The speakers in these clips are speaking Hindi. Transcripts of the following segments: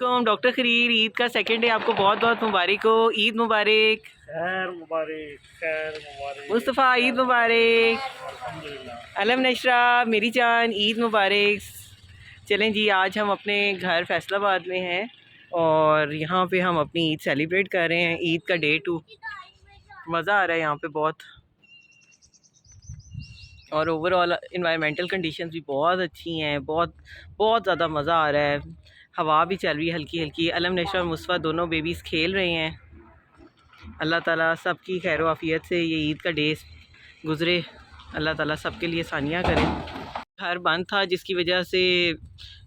डॉक्टर खरीर, ईद का सेकंड डे आपको बहुत बहुत मुबारक हो। ईद मुबारक। खैर मुबारक, खैर मुबारक। मुस्तफ़ा ईद मुबारक। अल्हम्दुलिल्लाह। अलम नशरा मेरी जान ईद मुबारक। चलें जी, आज हम अपने घर फैसलाबाद में हैं और यहाँ पे हम अपनी ईद सेलिब्रेट कर रहे हैं। ईद का डे 2। मज़ा आ रहा है यहाँ पे बहुत, और ओवरऑल इन्वायरमेंटल कंडीशंस भी बहुत अच्छी हैं। बहुत बहुत ज़्यादा मज़ा आ रहा है। हवा भी चल रही है हल्की हल्की। अलम नशरा और मुस्तफ़ा दोनों बेबीज़ खेल रहे हैं। अल्लाह ताला सबकी खैर आफियत से ये ईद का डे गुज़रे। अल्लाह ताला सबके लिए आसानियाँ करे। घर बंद था जिसकी वजह से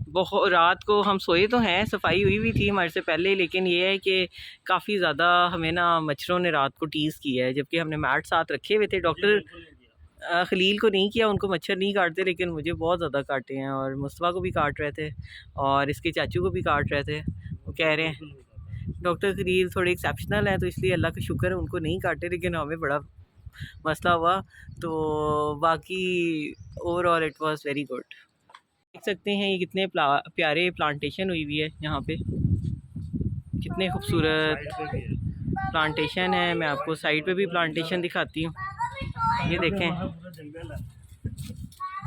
बहुत रात को हम सोए तो हैं, सफाई हुई हुई थी हमारे से पहले, लेकिन ये है कि काफ़ी ज़्यादा हमें ना मच्छरों ने रात को टीज़ किया है, जबकि हमने मैट साथ रखे हुए थे। डॉक्टर खलील को नहीं किया, उनको मच्छर नहीं काटते, लेकिन मुझे बहुत ज़्यादा काटे हैं और मुस्तफ़ा को भी काट रहे थे और इसके चाचू को भी काट रहे थे। वो कह रहे हैं डॉक्टर खलील थोड़े एक्सेप्शनल हैं तो इसलिए अल्लाह का शुक्र है उनको नहीं काटे, लेकिन हमें बड़ा मसला हुआ। तो बाकी overall it was very good. देख सकते हैं ये कितने प्यारे प्लांटेशन हुई हुई है यहाँ पे, कितने खूबसूरत प्लांटेशन है। मैं आपको साइड पे भी प्लांटेशन दिखाती हूँ, ये देखें।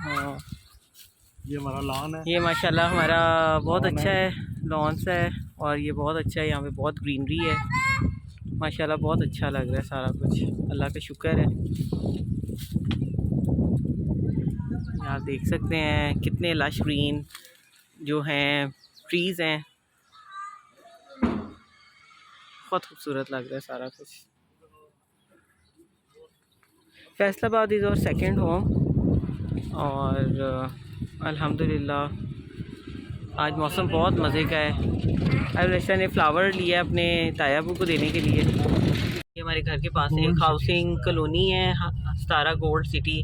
हाँ, ये हमारा लॉन है। ये माशाल्लाह हमारा बहुत अच्छा है, लॉन्स है और ये बहुत अच्छा है। यहाँ पे बहुत ग्रीनरी है माशाल्लाह, बहुत अच्छा लग रहा है सारा कुछ, अल्लाह का शुक्र है। आप देख सकते हैं कितने लश ग्रीन जो हैं ट्रीज़ हैं, बहुत खूबसूरत लग रहा है सारा कुछ। फैसलाबाद इज़ और सेकंड होम और अल्हम्दुलिल्लाह आज मौसम बहुत मज़े का है। अब रशा ने फ्लावर लिया अपने तायाबू को देने के लिए। ये हमारे घर के पास एक हाउसिंग कॉलोनी है, सतारा गोल्ड सिटी।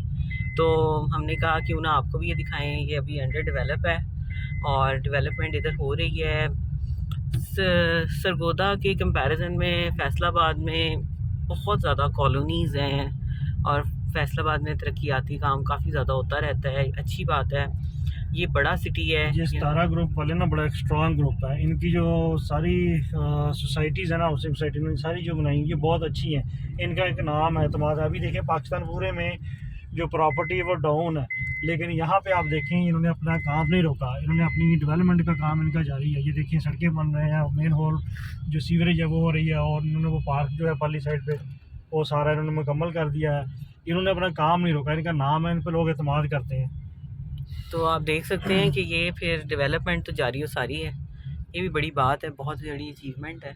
तो हमने कहा क्यों ना आपको भी ये दिखाएं। ये अभी अंडर डेवलप है और डेवलपमेंट इधर हो रही है। सरगोदा के कंपैरिजन में फैसलाबाद में बहुत ज़्यादा कॉलोनीज़ हैं और फैसलाबाद में तरक्याती काम काफ़ी ज़्यादा होता रहता है, अच्छी बात है। ये बड़ा सिटी है। ये सतारा ग्रुप वाले ना बड़ा एक स्ट्रॉन्ग ग्रुप है। इनकी जो सारी सोसाइटीज़ है ना, हाउसिंग सोसाइटी सारी जो बनाई ये बहुत अच्छी हैं। इनका एक नाम है, एतमाद है। अभी देखें पाकिस्तान पूरे में जो प्रॉपर्टी है वो डाउन है, लेकिन यहाँ पे आप देखें इन्होंने अपना काम नहीं रोका। इन्होंने अपनी डेवलपमेंट का काम इनका जारी है। ये देखिए सड़कें बन रहे हैं, मेन होल जो सीवरेज है वो हो रही है और इन्होंने वो पार्क जो है पाली साइड पे वो सारा इन्होंने मुकम्मल कर दिया है। इन्होंने अपना काम नहीं रोका, इनका नाम है, इन पर लोग एतमाद करते हैं। तो आप देख सकते हैं कि ये फिर डेवलपमेंट तो जारी हो सारी है, ये भी बड़ी बात है, बहुत बड़ी अचीवमेंट है।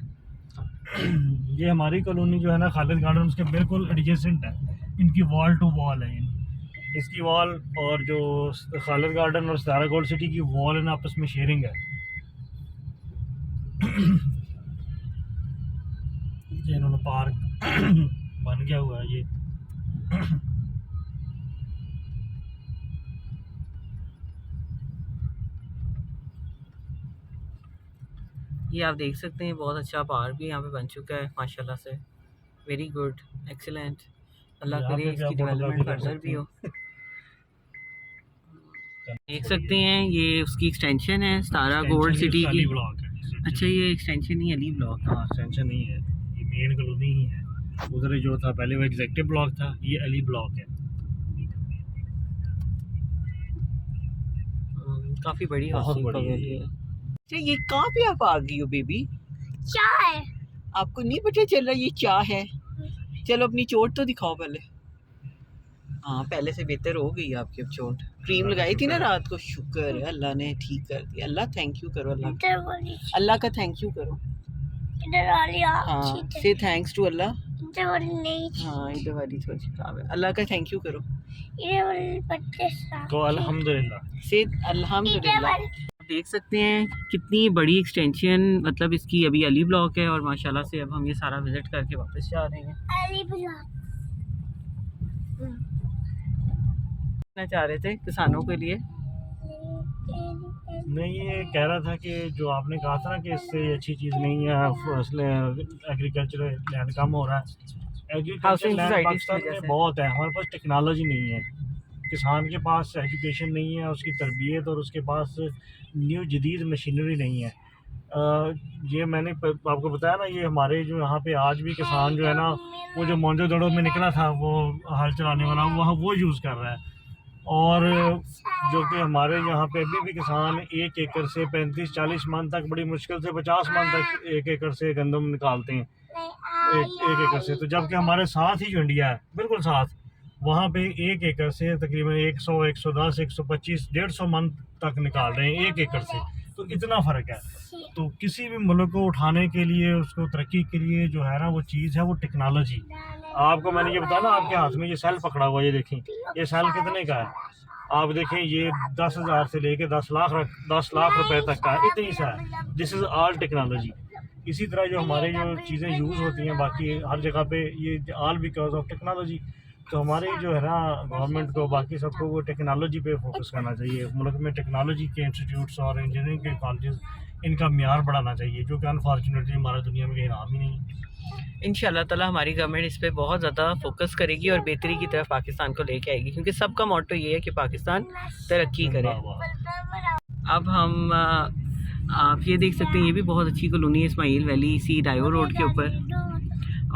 ये हमारी कॉलोनी जो है ना खालिद गार्डन उसके बिल्कुल एडजेसेंट है। इनकी वॉल टू वॉल है। इसकी वॉल और जो खालिद गार्डन और सतारा गोल्ड सिटी की वॉल है ना आपस में शेयरिंग है। ये इन्होंने पार्क बन गया हुआ है ये। ये आप देख सकते हैं बहुत अच्छा पार्क भी यहाँ पे बन चुका है माशाल्लाह से। Very good, excellent. अल्लाह करे इसकी डेवलपमेंट फर्दर भी हो। देख सकते हैं ये उसकी एक्सटेंशन है सतारा गोल्ड सिटी की। अच्छा ये एक्सटेंशन ही अली ब्लॉक। हाँ एक्सटेंशन नहीं है, ये मेन कॉलोनी ही है। उधर जो था पहले वो एग्जेक्टिव ब्लॉक था, ये अली ब्लॉक है। काफ़ी बड़ी बहुत हाउसिंग बड़ी है कॉलोनी है। अच्छा ये कहाँ पे आप आ गई हो बेबी? चाय आपको नहीं पता चल रहा ये क्या है? चलो अपनी चोट तो दिखाओ पहले। हाँ पहले से बेहतर हो गई आपकी अब चोट। क्रीम लगाई थी ना रात को, शुक्र है अल्लाह ने ठीक कर दिया। अल्लाह थैंक यू करो, अल्लाह का थैंक यू करो। इधर वाली हाँ से थैंक्स टू अल्लाह। इधर वाली नहीं, हाँ इधर वाली थोड़ी खराब है, अल्लाह का थैंक यू करो। इधर वाली पत्ते तो अल्हम्दुलिल्लाह से अल्हम्दुलिल्लाह। देख सकते हैं कितनी बड़ी एक्सटेंशन, मतलब इसकी अभी अली ब्लॉक है और माशाल्लाह से अब हम ये सारा विजिट करके वापस जा रहे हैं। अली ब्लॉक चाह रहे थे किसानों के लिए। मैं ये कह रहा था कि जो आपने कहा था ना कि इससे अच्छी चीज़ नहीं है, एग्रीकल्चर लैंड कम हो रहा है। एग्रीकल्चर लैंड पाकिस्तान में बहुत है, हमारे पास टेक्नोलॉजी नहीं है। किसान के पास एजुकेशन नहीं है, उसकी तरबियत और उसके पास न्यू जदीद मशीनरी नहीं है। ये मैंने आपको बताया ना, ये हमारे जो यहाँ पे आज भी किसान जो है ना, वो जो मोंजोदड़ो में निकला था वो हल चलाने वाला, वो यूज़ कर रहा है। और जो कि हमारे यहाँ पे अभी भी किसान 1 एकड़ से 35-40 मन तक, बड़ी मुश्किल से 50 मन तक 1 एकड़ से गंदम निकालते हैं, एक एकड़ से। तो जबकि हमारे साथ ही जो इंडिया है बिल्कुल साथ, वहाँ पे 1 एकड़ से तकरीबन 100, 110, 125, 150 मन तक निकाल रहे हैं 1 एकड़ से। तो इतना फ़र्क है। तो किसी भी मुल्क को उठाने के लिए, उसको तरक्की के लिए जो है ना वो चीज़ है वो टेक्नोलॉजी। आपको मैंने ये बताया ना, आपके हाथ में ये सेल पकड़ा हुआ, ये देखें, ये सेल कितने का है आप देखें, ये 10,000 से लेके 10 लाख रुपए तक का है, इतनी सा है। This is all technology. इसी तरह जो हमारे जो चीज़ें यूज़ होती हैं बाकी हर जगह पे, ये ऑल बिकॉज ऑफ टेक्नोलॉजी। तो हमारी जो है ना गवर्नमेंट को, बाकी सबको वो टेक्नोलॉजी पे फोकस करना चाहिए। मुल्क में टेक्नोलॉजी के इंस्टीट्यूट्स और इंजीनियरिंग के कॉलेजेस, इनका म्यार बढ़ाना चाहिए, जो कि अनफॉर्चुनेटली हमारा दुनिया में कहीं नाम ही नहीं है। इंशाल्लाह ताला हमारी गवर्नमेंट इस पे बहुत ज़्यादा फोकस करेगी और बेहतरी की तरफ पाकिस्तान को लेके आएगी, क्योंकि सबका मोटो ये है कि पाकिस्तान तरक्की करे। अब हम आप ये देख सकते हैं, ये भी बहुत अच्छी कॉलोनी है इस्माइल वैली, इसी डायो रोड के ऊपर।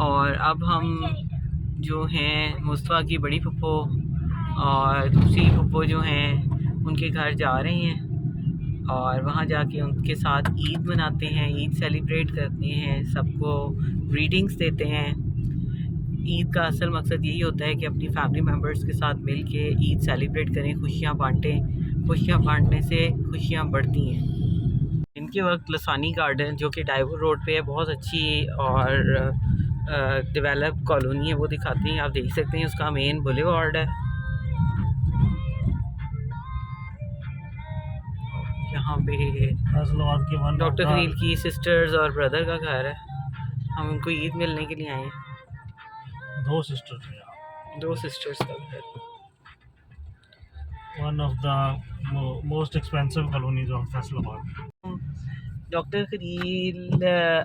और अब हम जो हैं मुस्तफ़ा की बड़ी फुप्पो और दूसरी फुप्पो जो हैं उनके घर जा रहे हैं और वहाँ जाके उनके साथ ईद मनाते हैं, ईद सेलिब्रेट करते हैं, सबको ग्रीटिंग्स देते हैं। ईद का असल मकसद यही होता है कि अपनी फैमिली मेम्बर्स के साथ मिल के ईद सेलिब्रेट करें, खुशियाँ बांटें। खुशियाँ बांटने से खुशियाँ बढ़ती हैं। इनके वक्त लसानी गार्डन जो कि डाइवर रोड पे है, बहुत अच्छी और डेवलप कॉलोनी है, वो दिखाते हैं। आप देख सकते हैं उसका मेन बुलेवार्ड है। यहाँ पे डॉक्टर खलील की सिस्टर्स और ब्रदर का घर है। हम उनको ईद मिलने के लिए आए हैं। 2 सिस्टर्स का घर। One of the most expensive colonies of Faisalabad. Doctor Khalil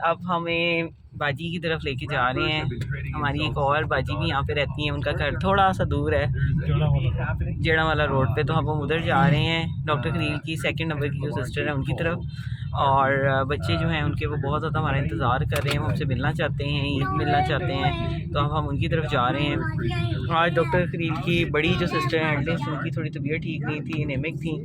अब हमें बाजी की तरफ लेके जा रहे हैं। हमारी एक और बाजी भी यहाँ पे रहती हैं, उनका घर थोड़ा सा दूर है जेड़ा वाला रोड पे, तो हम उधर जा रहे हैं डॉक्टर खलील की 2nd नंबर की जो सिस्टर है उनकी तरफ। और बच्चे जो हैं उनके वो बहुत ज़्यादा हमारा इंतज़ार कर रहे हैं, वो हमसे मिलना चाहते हैं, ईद मिलना चाहते हैं, तो अब हम उनकी तरफ जा रहे हैं। आज डॉक्टर खलील की बड़ी जो सिस्टर हैं एटलीस्ट उनकी थोड़ी तबीयत ठीक नहीं थी, एनेमिक थी,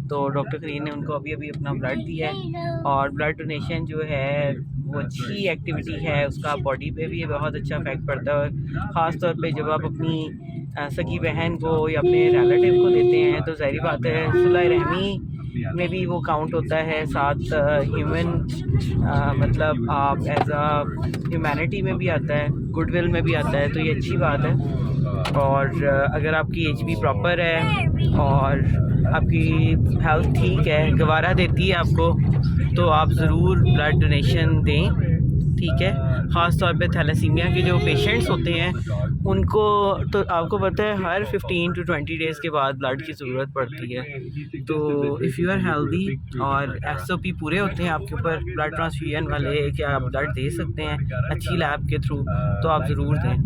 तो डॉक्टर खलील ने उनको अभी अपना ब्लड दिया है। और ब्लड डोनेशन जो है वो अच्छी एक्टिविटी है, उसका बॉडी पे भी बहुत अच्छा इफेक्ट पड़ता है। ख़ास तौर पे जब आप अपनी सगी बहन को या अपने रिलेटिव को देते हैं तो ज़ाहिर बात है सुलह रहमी में भी वो काउंट होता है, साथ ह्यूमन मतलब आप एज अ ह्यूमैनिटी में भी आता है, गुडविल में भी आता है, तो ये अच्छी बात है। और अगर आपकी HB प्रॉपर है और आपकी हेल्थ ठीक है, गवारा देती है आपको, तो आप ज़रूर ब्लड डोनेशन दें, ठीक है। ख़ास तौर पे थैलेसीमिया के जो पेशेंट्स होते हैं उनको तो आपको पता है हर 15 to 20 डेज़ के बाद ब्लड की ज़रूरत पड़ती है। तो इफ़ यू आर हेल्दी और SOP पूरे होते हैं आपके ऊपर ब्लड ट्रांसफ्यूजन वाले कि आप ब्लड दे सकते हैं अच्छी लैब के थ्रू, तो आप ज़रूर दें।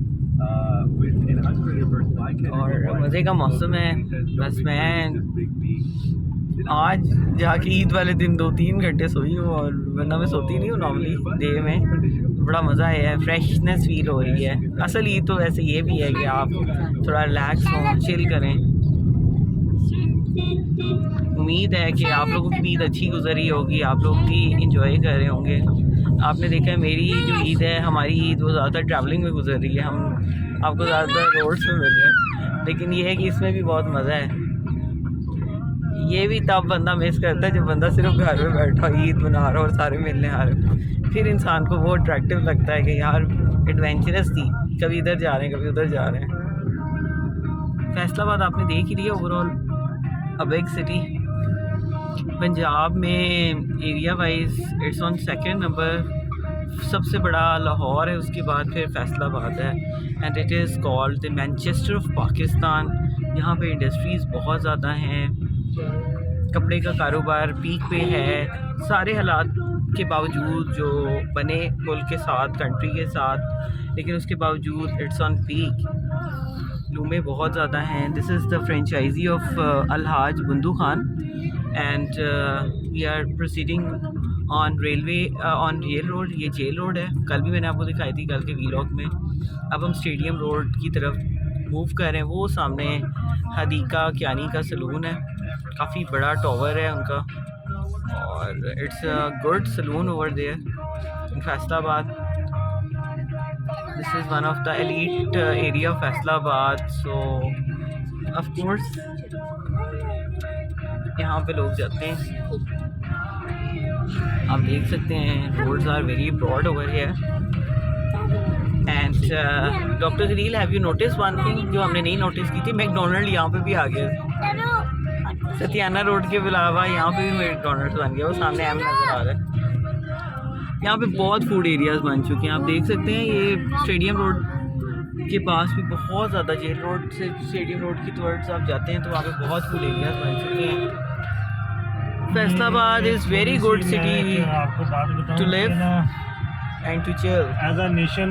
और मज़े का मौसम है। बस मैं आज जाके ईद वाले दिन 2-3 घंटे सोई हूँ, और वरना मैं सोती नहीं हूँ नॉर्मली डे में। बड़ा मज़ा आया है, फ्रेशनेस फील हो रही है। असल ईद तो वैसे ये भी है कि आप थोड़ा रिलैक्स हों, चिल करें। उम्मीद है कि आप लोगों की ईद अच्छी गुजरी होगी, आप लोग भी इंजॉय कर रहे होंगे। आपने देखा है मेरी जो ईद है, हमारी ईद वो ज़्यादातर ट्रैवलिंग में गुजर रही है, हम आपको ज़्यादातर रोड्स में मिल रहे हैं, लेकिन ये है कि इसमें भी बहुत मज़ा है। ये भी तब बंदा मिस करता है जब बंदा सिर्फ घर में बैठा ईद मना रहा और सारे मिलने आ रहे, फिर इंसान को वो अट्रैक्टिव लगता है कि यार एडवेंचरस थी, कभी इधर जा रहे हैं कभी उधर जा रहे हैं। फैसलाबाद आपने देख ही लिया, overall a big city. Punjab में area wise it's on 2nd number, सबसे बड़ा लाहौर है, उसके बाद फिर फैसलाबाद है, and it is called the Manchester of Pakistan. यहाँ पे इंडस्ट्रीज़ बहुत ज़्यादा हैं, कपड़े का कारोबार पीक पे है। सारे हालात के बावजूद जो बने मुल्क के साथ, कंट्री के साथ, लेकिन उसके बावजूद इट्स ऑन पीक। लूमें बहुत ज़्यादा हैं। This is the franchise of Alhaj Bundu Khan, and we are proceeding on railway on Jail Road. ये जेल रोड है, कल भी मैंने आपको दिखाई थी कल के वीलॉग में। अब हम स्टेडियम रोड की तरफ मूव कर रहे हैं। वो सामने हदीका कियानी का सलून है, काफ़ी बड़ा टावर है उनका, और it's a good salon over there in Faisalabad. This is one of the elite area of Faisalabad, so of course यहाँ पे लोग जाते हैं। आप देख सकते हैं roads are very broad over here. And doctor Jalil, have you notice one thing जो हमने नहीं नोटिस की थी? मैकडोनल्ड यहाँ पे भी आ गया। सतियाना रोड के अलावा यहाँ पे भी मैकडोनल्ड्स बन गया, वो सामने एम नज़र आ रहा है। यहाँ पे बहुत फूड एरियाज बन चुके हैं, आप देख सकते हैं। ये स्टेडियम रोड के पास भी बहुत ज़्यादा, जेल रोड से स्टेडियम रोड की टुवर्ड्स आप जाते हैं तो वहाँ पे बहुत फूड एरियाज बन चुके हैं। Faisalabad is very good city आपको बात बताऊं to live कि ना, and to chill. As a nation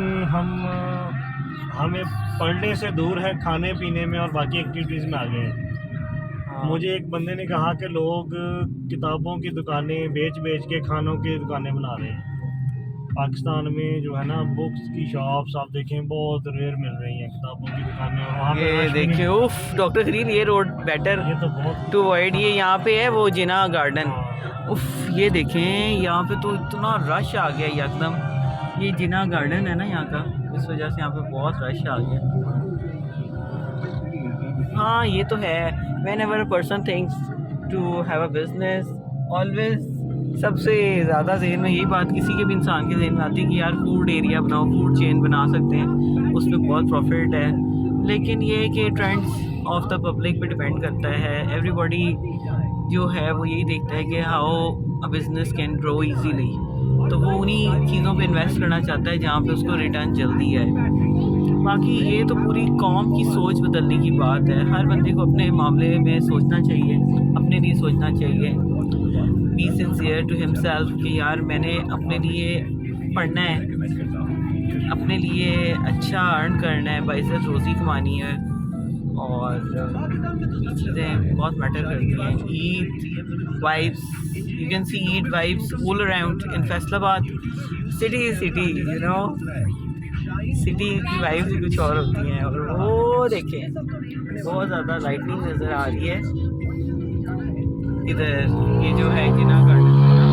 हमें पढ़ने से दूर है, खाने पीने में और बाकी एक्टिविटीज़ में आ गए हैं। मुझे एक बंदे ने कहा कि लोग किताबों की दुकानें बेच बेच के खानों की दुकानें बना रहे हैं। पाकिस्तान में जो है ना, बुक्स की शॉप्स आप देखें बहुत रेयर मिल रही हैं, किताबों की दुकानें। और वहाँ पे ये रश भी नहीं- देखिए, उफ डॉक्टर खलील, ये रोड बेटर ये तो बहुत टू अवॉइड। ये यहाँ पे है वो जिना गार्डन। हाँ। उफ ये देखें, यहाँ पे तो इतना रश आ गया एकदम। ये जिना गार्डन है ना यहाँ का, इस वजह से यहाँ पे बहुत रश आ गया। हाँ ये तो है, whenever a person thinks to have a business, always सबसे ज़्यादा जहन में यही बात किसी के भी इंसान के जहन में आती है कि यार फूड एरिया बनाओ, फूड चेन बना सकते हैं, उसमें बहुत प्रॉफिट है। लेकिन ये है कि ट्रेंड्स ऑफ द पब्लिक पे डिपेंड करता है। एवरीबॉडी जो है वो यही देखता है कि how a business can grow easily, तो वो उन्हीं चीज़ों पे इन्वेस्ट करना चाहता है जहाँ पे उसको रिटर्न जल्दी आए। बाकी ये तो पूरी कौम की सोच बदलने की बात है। हर बंदे को अपने मामले में सोचना चाहिए, अपने लिए सोचना चाहिए, बी सिंसियर टू हिमसेल्फ कि यार मैंने अपने लिए पढ़ना है, अपने लिए अच्छा अर्न करना है, बाइज़्ज़त रोज़ी कमानी है, और ये चीज़ें बहुत मैटर करती हैं। Eid vibes, you can see Eid vibes all around in Faisalabad. City you know, city की वाइब्स भी कुछ और होती हैं। और वो देखें, बहुत ज़्यादा लाइटनिंग नज़र आ रही है इधर, ये जो है जिना गार्डन है ना,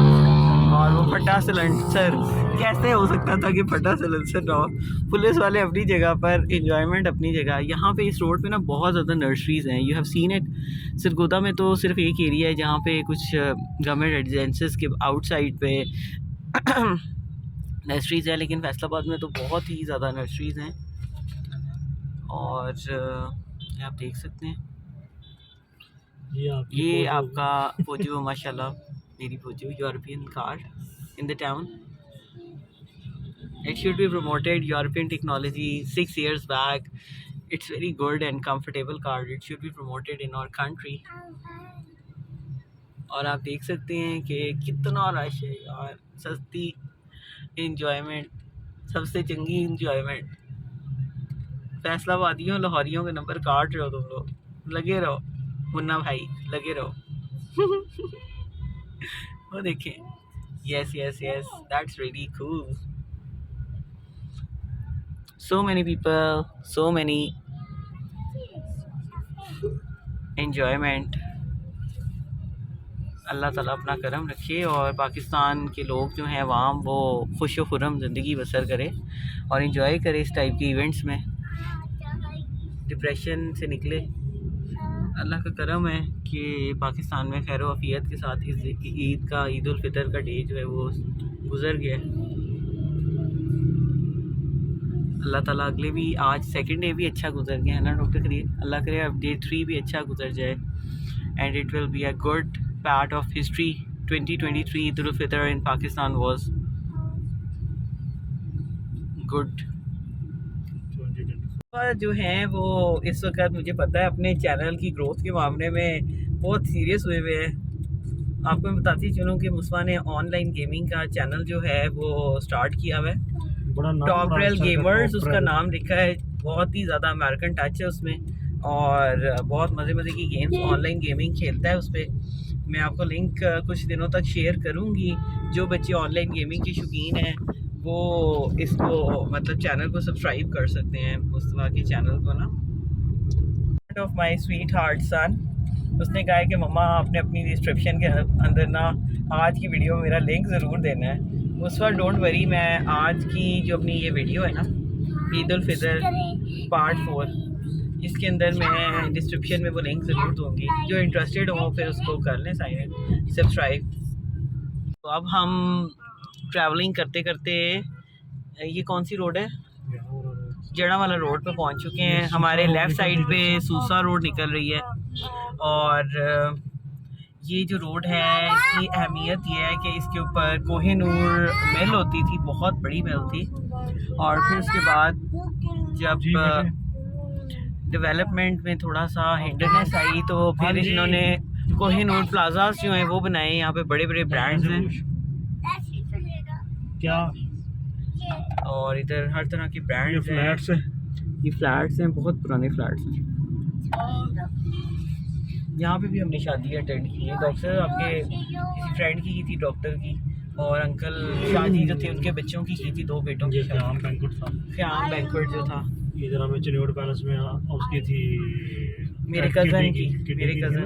और वो फटा सिलेंसर। कैसे हो सकता था कि फटा सिलेंसर ना हो? पुलिस वाले अपनी जगह पर, एंजॉयमेंट अपनी जगह। यहाँ पे इस रोड पे ना बहुत ज़्यादा नर्सरीज़ हैं, you have seen it. Sargodha में तो सिर्फ एक एरिया है जहाँ पे कुछ गवर्नमेंट रेजिडेंसेस के आउटसाइड पे नर्सरीज़ है, लेकिन फैसलाबाद में तो बहुत ही ज़्यादा नर्सरीज़ हैं। और आप देख सकते हैं, ये आपका फोजो, माशाल्लाह मेरी फोजो, European car in the town. It should be promoted, European technology 6 years back. It's very good and comfortable car. It should be promoted in our country. और आप देख सकते हैं कि कितना रश है यार। सस्ती इंजॉयमेंट, सबसे चंगी इंजॉयमेंट। फैसलाबादियों लाहौरियों के नंबर काट रहे हो तुम लोग, लगे रहो मुन्ना भाई, लगे रहो। वो देखें, yes, that's really cool. So many people, so many enjoyment. अल्लाह ताला अपना करम रखे और पाकिस्तान के लोग जो हैं वाम, वो खुश व खुर्रम ज़िंदगी बसर करे और इन्जॉय करे इस टाइप के इवेंट्स में, डिप्रेशन से निकले। अल्लाह का करम है कि पाकिस्तान में खैर वफ़ियत के साथ इस ईद का, ईद उल फितर का डे जो है वो गुज़र गया। अल्लाह ताला अगले भी, आज सेकंड डे भी अच्छा गुजर गया है ना डॉक्टर करीम? अल्लाह करे अब डे 3 भी अच्छा गुजर जाए, and it will be a good part of history. 2023 Eid ul Fitr in Pakistan was good. जो हैं वो इस वक्त मुझे पता है अपने चैनल की ग्रोथ के मामले में बहुत सीरियस हुए हुए हैं। आपको मैं बताती चलूँ कि मुस्वा ने ऑनलाइन गेमिंग का चैनल जो है वो स्टार्ट किया हुआ है, टॉप रेल गेमर्स उसका नाम लिखा है। बहुत ही ज़्यादा अमेरिकन टच है उसमें और बहुत मज़े की गेम्स, ऑनलाइन गेमिंग खेलता है उस पर। मैं आपको लिंक कुछ दिनों तक शेयर करूँगी। जो बच्चे ऑनलाइन गेमिंग के शौकीन हैं वो इसको मतलब चैनल को सब्सक्राइब कर सकते हैं, मुस्तफ़ा के चैनल को ना। ऑफ माई स्वीट हार्ट सन, उसने कहा है कि मम्मा आपने अपनी डिस्क्रिप्शन के अंदर ना आज की वीडियो में मेरा लिंक ज़रूर देना है। मुस्तफ़ा डोंट वरी, मैं आज की जो अपनी ये वीडियो है ना ईद उल फितर पार्ट 4, इसके अंदर मैं डिस्क्रिप्शन में वो लिंक ज़रूर दूँगी। जो इंटरेस्टेड हो फिर उसको कर लें साइन सब्सक्राइब। तो अब हम ट्रैवलिंग करते करते, ये कौन सी रोड है, जड़ा वाला रोड पे पहुंच चुके हैं। हमारे लेफ़्ट साइड पे सूसा रोड निकल रही है। और ये जो रोड है इसकी अहमियत ये है कि इसके ऊपर कोहिनूर मिल होती थी, बहुत बड़ी मिल थी। और फिर उसके बाद जब डेवलपमेंट में थोड़ा सा हिंडरनेस आई तो फिर इन्होंने कोहिनूर प्लाजास जो हैं वो बनाए। यहाँ पे बड़े बड़े ब्रांड्स हैं क्या, और इधर हर तरह के ब्रांड्स हैं। फ्लैट्स है, ये फ्लैट्स हैं, बहुत पुराने फ्लैट्स हैं। यहाँ पे भी हमने शादी अटेंड की है। डॉक्टर आपके किसी फ्रेंड की थी डॉक्टर की, और अंकल शादी जो थे उनके बच्चों की थी, 2 बेटों की शादी। ख़याम बैंक्वेट था, ख़याम बैंक्वेट जो था इधर हमें चिन्योड़ पैलेस में उसकी थी, मेरे कज़न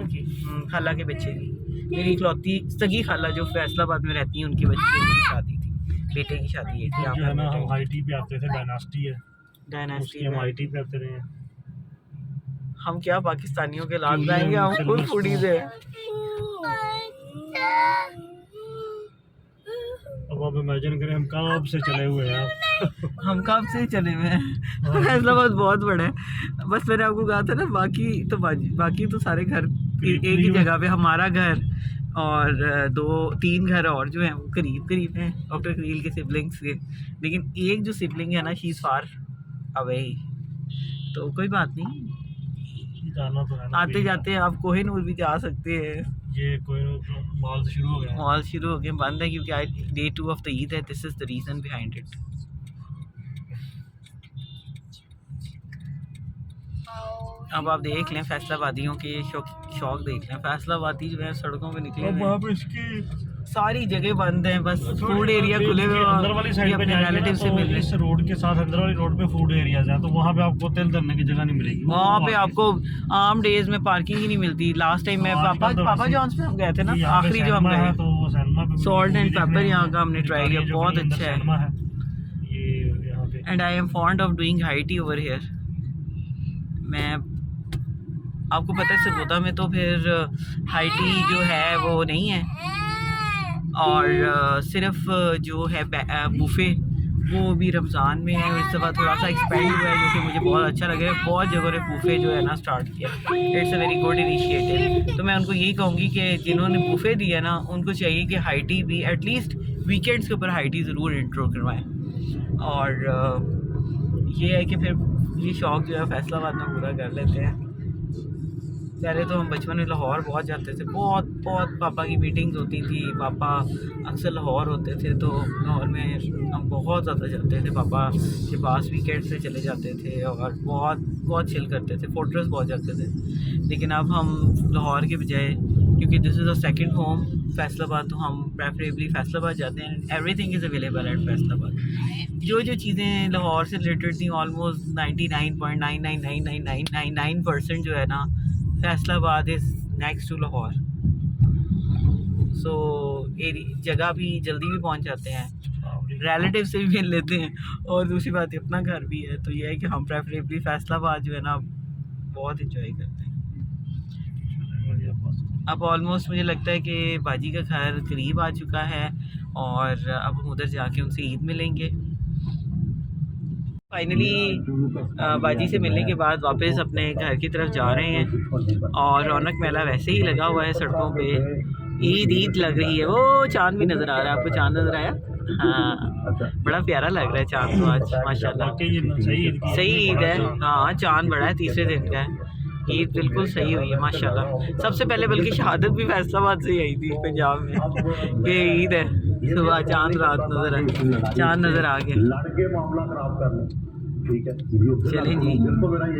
की खाला के बच्चे की, मेरी इकलौती सगी खाला जो फैसलाबाद में रहती हैं उनके बच्चे की शादी थी, बेटे की शादी है। जो है ना हम हाईटी पे आते थे, डायनास्टी है, डायनास्टी हम हाईटी पे आते रहे हैं। हम क्या पाकिस्तानियों के लाल जाएंगे, हम खुद फूडीज है। अब आप इमेजिन करें हम कब से चले हुए हैं हम कब से चले हुए हैं। फैसलाबाद बहुत बड़ा है, बस मैंने आपको कहा था ना, बाकी तो सारे घर एक ही जगह पे। हमारा घर और 2-3 घर और जो हैं वो करीब हैं डॉक्टर करील के सिबलिंग्स के, लेकिन एक जो सिबलिंग है ना शी इज़ फार अवे। तो कोई बात नहीं, जाना तो है ना, आते जाते आप कोहिनूर भी जा सकते हैं। ये कोहिनूर मॉल से शुरू हो गया, मॉल शुरू हो गए, बंद है क्योंकि आज डे 2 ऑफ द ईद है। This is the reason behind it. अब आप देख लें फैसलाबादियों के शौक देख लें। फैसलाबादी जो है सड़कों पे निकले अब हुए आप इसकी सारी जगह बंद है, बस फूड एरिया खुले हुए अंदर वाली साइड पे अपने रिलेटिव से मिल रहे इस रोड के साथ अंदर वाली रोड पे फूड एरियाज हैं, तो वहाँ पे आपको तेल धरने की जगह नहीं मिलेगी। वहाँ पे आपको आम डेज में पार्किंग ही नहीं मिलती। लास्ट टाइम मैं पापा जॉन्स पे हम गए थे ना, आखिरी जो हम गए, तो सॉल्ट एंड पेपर यहाँ का हमने ट्राई किया, बहुत अच्छा है। ये यहाँ पे and I am fond of doing high tea over here. मैं आपको पता है सरगोदा में तो फिर हाई टी जो है वो नहीं है, और सिर्फ जो है बुफ़े वो भी रमज़ान में है, और इस दफ़ा थोड़ा सा एक्सपेंड हुआ है जो कि मुझे बहुत अच्छा लगा है। बहुत जगह ने बुफ़े जो है ना स्टार्ट किया, it's a very good initiative. तो मैं उनको यही कहूँगी कि जिन्होंने बुफ़े दिया ना उनको चाहिए कि हाई टी भी एटलीस्ट वीकेंड्स के ऊपर हाई टी ज़रूर इंट्रो करवाएँ। और ये है कि फिर ये शौक़ जो है फैसलाबाद में पूरा कर लेते हैं। पहले तो हम बचपन में लाहौर बहुत जाते थे, बहुत पापा की मीटिंग्स होती थी, पापा अक्सर लाहौर होते थे, तो लाहौर में हम बहुत ज़्यादा जाते थे। पापा के पास वीकेंड से चले जाते थे और बहुत चिल करते थे, फोर्ट्रेस बहुत जाते थे। लेकिन अब हम लाहौर के बजाय, क्योंकि this is a second home Faisalabad, तो हम प्रेफरेबली फैसलाबाद जाते हैं। Everything is available at Faisalabad. जो चीज़ें लाहौर से रिलेटेड थी ऑलमोस्ट 99.9999999% जो है ना Faisalabad is next to Lahore. So जगह भी जल्दी भी पहुंच जाते हैं, रिलेटिव से भी मिल लेते हैं, और दूसरी बात अपना घर भी है। तो ये है कि हम प्रेफरेबली फैसलाबाद जो है ना बहुत इंजॉय करते हैं। अब ऑलमोस्ट मुझे लगता है कि बाजी का घर करीब आ चुका है, और अब हम उधर जाके उनसे ईद मिलेंगे। फाइनली बाजी से मिलने के बाद वापस अपने घर की तरफ जा रहे हैं, और रौनक मेला वैसे ही लगा हुआ है सड़कों पे। ईद लग रही है। वो चांद भी नज़र आ रहा है, आपको चांद नज़र आया? हाँ, बड़ा प्यारा लग रहा है चांद तो आज माशाल्लाह। सही ईद है, हाँ चांद बड़ा है, तीसरे दिन का है। ईद बिल्कुल सही हुई है माशाल्लाह। सबसे पहले बल्कि शहादत भी फैसलाबाद से ही आई थी पंजाब में कि ईद है, सुबह चांद रात चांद नज़र आ गया। चले जी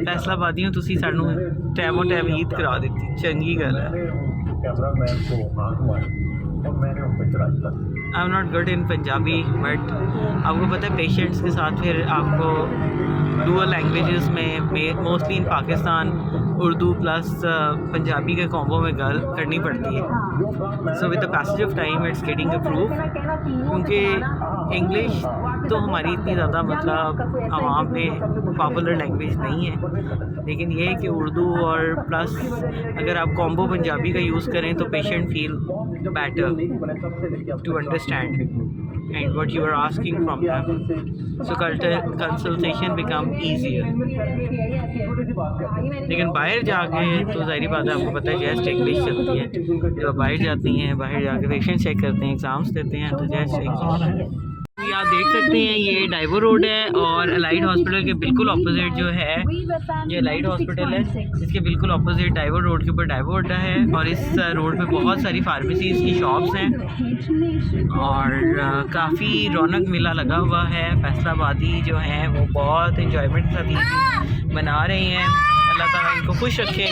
फैसलाबादियों तुसी सानू टाइमों टाइम ईद करा दी, चंगी गल है। कैमरा मैन को हाथ मारी और मैंने उन पर चढ़ाई कर दी। I am not good in Punjabi, but आपको पता है पेशेंट्स के साथ फिर आपको डुअल लैंग्वेजेस में mostly in Pakistan Urdu plus Punjabi के कॉम्बो में गल करनी पड़ती है। So with the passage of time it's getting improve, क्योंकि इंग्लिश तो हमारी इतनी ज़्यादा मतलब आवाम में पॉपुलर लैंग्वेज नहीं है, लेकिन ये है कि उर्दू और प्लस अगर आप कॉम्बो पंजाबी का यूज़ करें तो patient feel better to understand and what you are asking from them, so consultation become easier. लेकिन बाहर जाके तो ज़ाहिर बात है, आपको पता है जस्ट इंग्लिश चलती है। जब बाहर जाती हैं, बाहर जाके पेशेंट चेक करते हैं, एग्ज़ाम्स देते हैं, तो जस्ट इंग्लिश। ये आप देख सकते हैं ये डाइवो रोड है और एलाइड हॉस्पिटल के बिल्कुल ऑपोजिट जो है ये एलाइड हॉस्पिटल है, इसके बिल्कुल ऑपोजिट डाइवो रोड के ऊपर डाइवो अड्डा है और इस रोड पे बहुत सारी फार्मेसीज़ की शॉप्स हैं और काफ़ी रौनक मेला लगा हुआ है। फैसलाबादी जो हैं वो बहुत इंजॉयमेंट के साथ मना रहे हैं। अल्लाह ताला इनको खुश रखे।